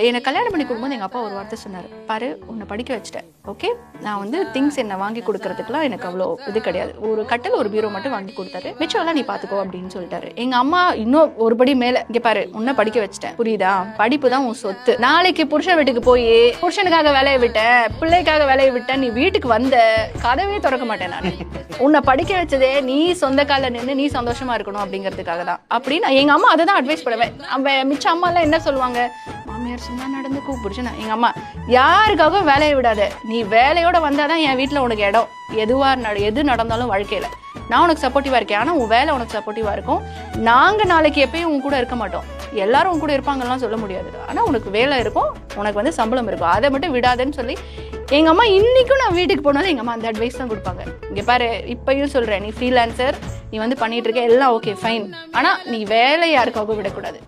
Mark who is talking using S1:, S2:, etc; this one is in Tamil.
S1: என்னை கல்யாணம் பண்ணி கொடுக்கும்போது எங்கள் அப்பா ஒரு வார்த்தை சொன்னார், பாரு உன்னை படிக்க வச்சுட்டேன், ஓகே, நான் வந்து திங்ஸ் என்ன வாங்கி கொடுக்கறதுக்குலாம் எனக்கு அவ்வளோ இது கிடையாது, ஒரு கட்டில் ஒரு பீரோ மட்டும் வாங்கி கொடுத்தாரு, மிச்சம்லாம் நீ பார்த்துக்கோ அப்படின்னு சொல்லிட்டாரு. எங்கள் அம்மா இன்னும் ஒருபடி மேலே, இங்கே பாரு உன்னை படிக்க வச்சுட்டேன், புரியுதா, படிப்பு தான் உன் சொத்து, நாளைக்கு புருஷன் வீட்டுக்கு போய் புருஷனுக்காக வேலையை விட்டேன், பிள்ளைக்காக வேலையை விட்டேன், நீ வீட்டுக்கு வந்த கதவே திறக்க மாட்டேன், நான் உன்னை படிக்க வச்சதே நீ சொந்த காலில் நின்று நீ சந்தோஷமா இருக்கணும் அப்படிங்கிறதுக்காக தான் அப்படின்னு எங்கள் அம்மா அதை தான் அட்வைஸ் பண்ணுவேன். மிச்ச அம்மாலாம் என்ன சொல்லுவாங்க, மாமியார் சொன்னா நடந்து கூப்பிடுச்சுன்னா, எங்க அம்மா யாருக்காகவும் வேலையை விடாத, நீ வேலையோட வந்தாதான் என் வீட்டில் உனக்கு இடம், எது நடந்தாலும் வாழ்க்கையில நான் உனக்கு சப்போர்ட்டிவா இருக்கேன், ஆனா உன் வேலை உனக்கு சப்போர்ட்டிவா இருக்கும், நாங்க நாளைக்கு எப்பயும் உன் கூட இருக்க மாட்டோம், எல்லாரும் உன் கூட இருப்பாங்கலாம் சொல்ல முடியாது, ஆனா உனக்கு வேலை இருக்கும், உனக்கு வந்து சம்பளம் இருக்கும், அதை மட்டும் விடாதன்னு சொல்லி எங்க அம்மா இன்னைக்கும் நான் வீட்டுக்கு போனாலும் எங்க அம்மா அந்த அட்வைஸ் தான் கொடுப்பாங்க. இங்க பாரு இப்பயும் சொல்றேன், நீ ஃப்ரீலான்சர், நீ வந்து பண்ணிட்டு இருக்க எல்லாம் ஓகே ஃபைன், ஆனா நீ வேலை யாருக்காகவும் விடக்கூடாது.